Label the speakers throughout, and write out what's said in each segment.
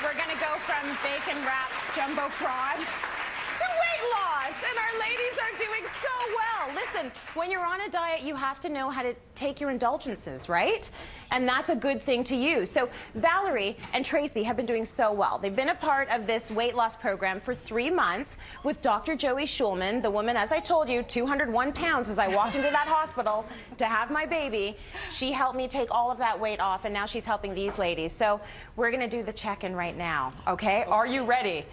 Speaker 1: We're going to go from bacon wrapped jumbo prawn to weight loss, and our ladies are doing so well. Listen, when you're on a diet, you have to know how to take your indulgences, right? And that's a good thing to use. So Valerie and Tracy have been doing so well. They've been a part of this weight loss program for 3 months with Dr. Joey Shulman, the woman, as I told you, 201 pounds as I walked into that hospital to have my baby. She helped me take all of that weight off, and now she's helping these ladies. So we're going to do the check-in right now, okay? Are you ready?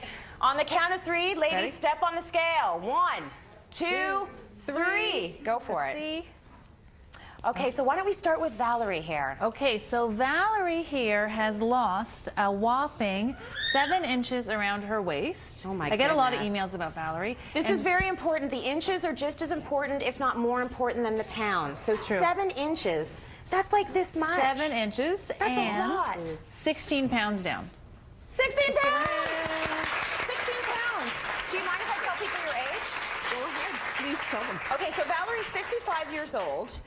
Speaker 1: On the count of 3, ladies, ready? Step on the scale. 1, 2, 3. Go for it. Okay, so why don't we start with Valerie here?
Speaker 2: Okay, so Valerie here has lost a whopping 7 inches around her waist.
Speaker 1: Oh my
Speaker 2: I get
Speaker 1: goodness.
Speaker 2: a lot of emails about Valerie.
Speaker 1: This is very important. The inches are just as important, if not more important, than the pounds. So 7 inches, that's like this much.
Speaker 2: 7 inches.
Speaker 1: That's a lot.
Speaker 2: 16 pounds down.
Speaker 1: 16 pounds! 16 pounds. Do you mind if I tell people your age?
Speaker 3: Go ahead. Please tell them.
Speaker 1: Okay, so Valerie's 55 years old.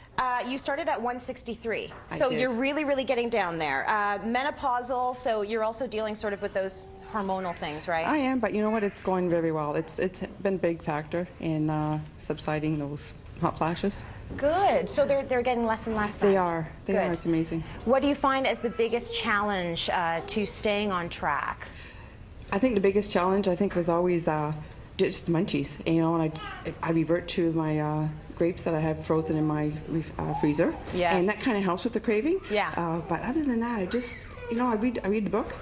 Speaker 1: You started at 163. So
Speaker 3: did.
Speaker 1: you're really, really getting down there. Menopausal, so you're also dealing sort of with those hormonal things, right?
Speaker 3: I am, but you know what? It's going very well. It's been a big factor in subsiding those hot flashes.
Speaker 1: Good. So they're getting less and less then?
Speaker 3: They are. They are. It's amazing.
Speaker 1: What do you find as the biggest challenge to staying on track?
Speaker 3: I think the biggest challenge, was always just munchies. You know, and I revert to my grapes that I have frozen in my freezer.
Speaker 1: Yes.
Speaker 3: And that kind of helps with the craving.
Speaker 1: Yeah.
Speaker 3: But other than that, I just, you know, I read the book.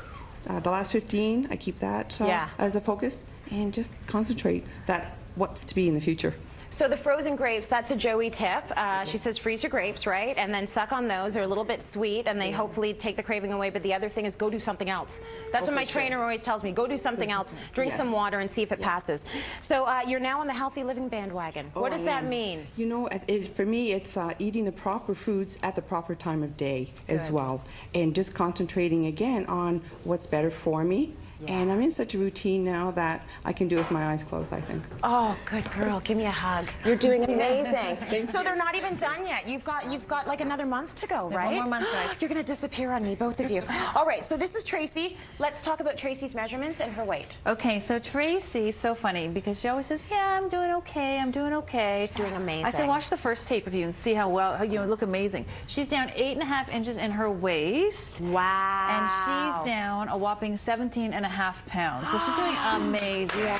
Speaker 3: The last 15, I keep that as a focus and just concentrate that what's to be in the future.
Speaker 1: So the frozen grapes, that's a Joey tip. She says freeze your grapes, right? And then suck on those. They're a little bit sweet, and they hopefully take the craving away. But the other thing is go do something else. That's what my trainer always tells me. Go do something else. Drink some water and see if it passes. So you're now on the healthy living bandwagon. What does that mean?
Speaker 3: You know, for me, it's eating the proper foods at the proper time of day as well. And just concentrating again on what's better for me. Yeah. And I'm in such a routine now that I can do it with my eyes closed, I think.
Speaker 1: Oh, good girl. Give me a hug. You're doing amazing. So they're not even done yet. You've got like another month to go, right?
Speaker 2: 1 more month, guys.
Speaker 1: You're going to disappear on me, both of you. All right, so this is Tracy. Let's talk about Tracy's measurements and her weight.
Speaker 2: Okay, so Tracy's so funny because she always says, yeah, I'm doing okay, I'm doing okay.
Speaker 1: She's doing amazing.
Speaker 2: I said, watch the first tape of you and see how well, you look amazing. She's down 8.5 inches in her waist.
Speaker 1: Wow.
Speaker 2: And she's down a whopping 17.5 pounds. So she's doing amazing.
Speaker 1: Yeah.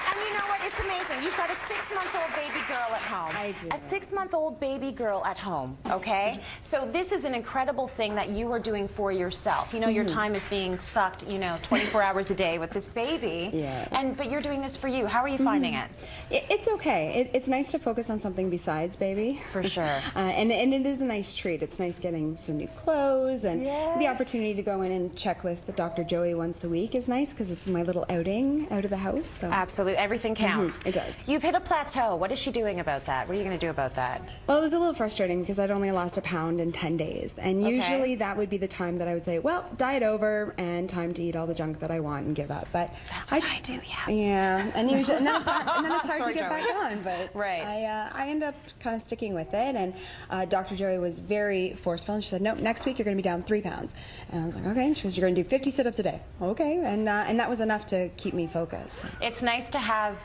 Speaker 1: And you know what? It's amazing. You've got a 6-month-old baby girl at home.
Speaker 4: I do.
Speaker 1: A 6-month-old baby girl at home, okay? So this is an incredible thing that you are doing for yourself. You know, your time is being sucked, 24 hours a day with this baby.
Speaker 4: Yeah.
Speaker 1: But you're doing this for you. How are you finding it?
Speaker 4: It's okay. It's nice to focus on something besides baby.
Speaker 1: For sure.
Speaker 4: And it is a nice treat. It's nice getting some new clothes, and the opportunity to go in and check with Dr. Joey once a week is nice because it's my little outing out of the house. So.
Speaker 1: Absolutely. Everything counts.
Speaker 4: It does.
Speaker 1: You've hit a plateau. What is she doing about that? What are you going to do about that?
Speaker 4: Well, it was a little frustrating because I'd only lost 1 pound in 10 days. And usually that would be the time that I would say, well, diet over and time to eat all the junk that I want and give up. But
Speaker 1: that's what I do, yeah.
Speaker 4: Yeah. And usually, and then it's hard to get back on. But
Speaker 1: right.
Speaker 4: I end up kind of sticking with it. And Dr. Joey was very forceful. And she said, no, next week you're going to be down 3 pounds. And I was like, okay. And she goes, you're going to do 50 sit-ups a day. Okay. And that was enough to keep me focused.
Speaker 1: It's nice to have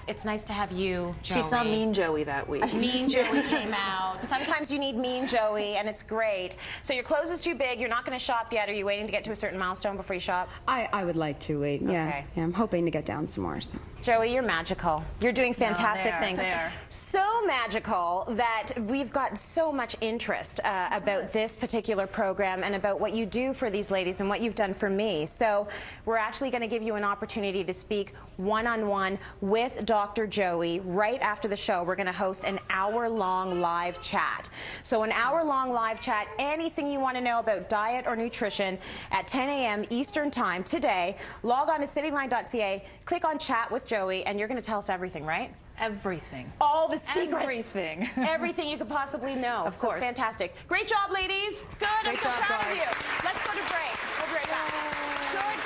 Speaker 1: you, Joey.
Speaker 2: She saw Mean Joey that week.
Speaker 1: Mean Joey came out. Sometimes you need Mean Joey, and it's great. So your clothes is too big. You're not going to shop yet. Are you waiting to get to a certain milestone before you shop?
Speaker 4: I would like to wait. Yeah.
Speaker 1: Okay.
Speaker 4: Yeah, I'm hoping to get down some more. So.
Speaker 1: Joey, you're magical. You're doing fantastic things.
Speaker 2: They are.
Speaker 1: So magical that we've got so much interest about this particular program and about what you do for these ladies and what you've done for me. So we're actually going to give you an opportunity to speak one-on-one with Dr. Joey right after the show. We're going to host an hour-long live chat. So an hour-long live chat, anything you want to know about diet or nutrition at 10 a.m. Eastern Time today, log on to cityline.ca, click on chat with Joey, and you're going to tell us everything, right?
Speaker 2: Everything.
Speaker 1: All the secrets.
Speaker 2: Everything.
Speaker 1: Everything you could possibly know.
Speaker 2: Of course.
Speaker 1: So fantastic. Great job, ladies. Good. I'm so proud of you. Let's go to break. We'll be right back.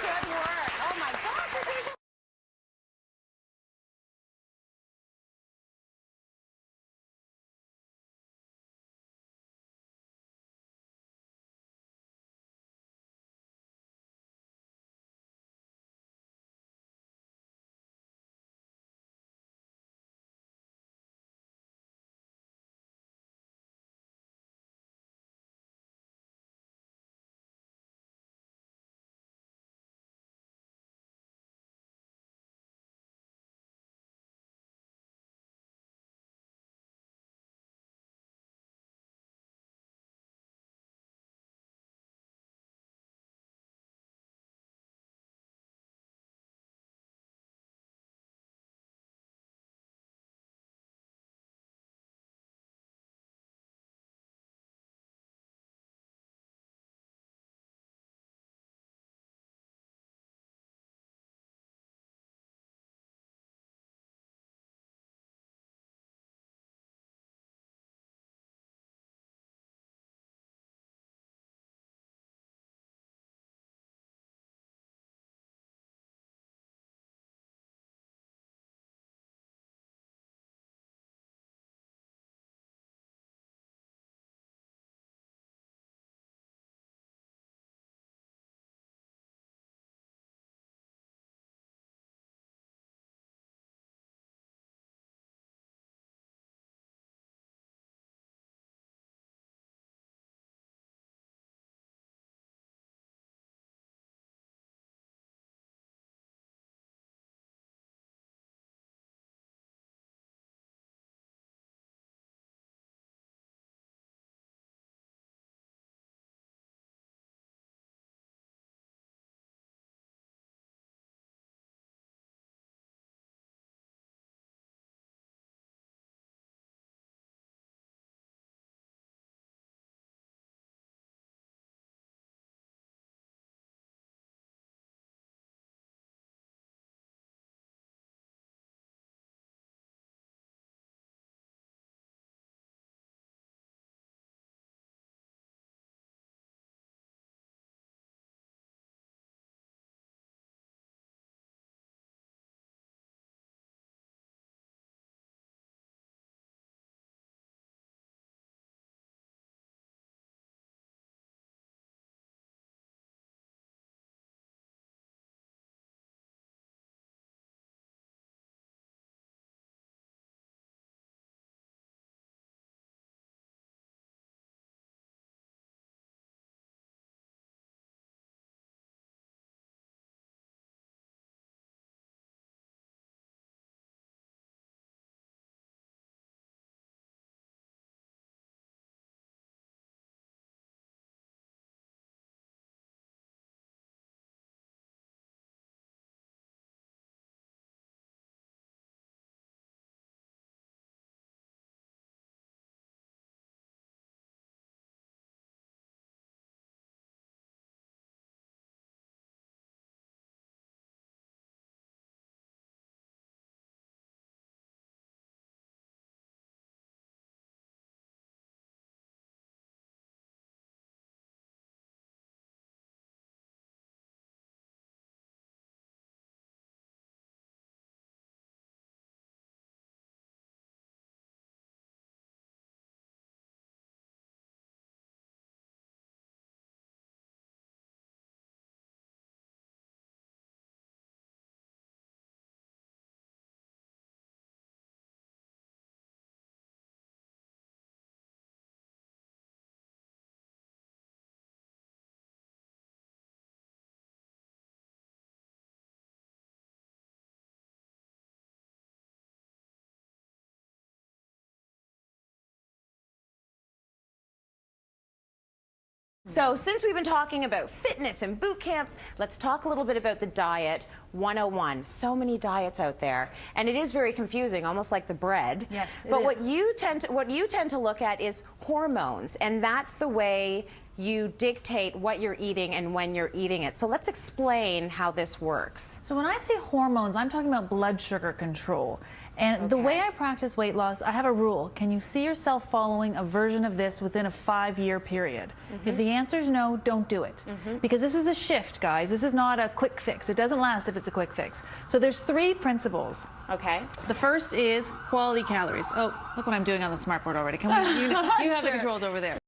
Speaker 1: Good work. Oh, my gosh. So since we've been talking about fitness and boot camps, let's talk a little bit about the diet 101. So many diets out there, and it is very confusing, almost like the bread.
Speaker 2: Yes,
Speaker 1: but what you tend to look at is hormones, and that's the way you dictate what you're eating and when you're eating it. So let's explain how this works.
Speaker 2: So when I say hormones, I'm talking about blood sugar control. And the way I practice weight loss, I have a rule. Can you see yourself following a version of this within a 5-year period? If the answer is no, don't do it. Because this is a shift, guys. This is not a quick fix. It doesn't last if it's a quick fix. So there's 3 principles.
Speaker 1: Okay.
Speaker 2: The first is quality calories. Oh, look what I'm doing on the smartboard already. Come on, you have the controls over there.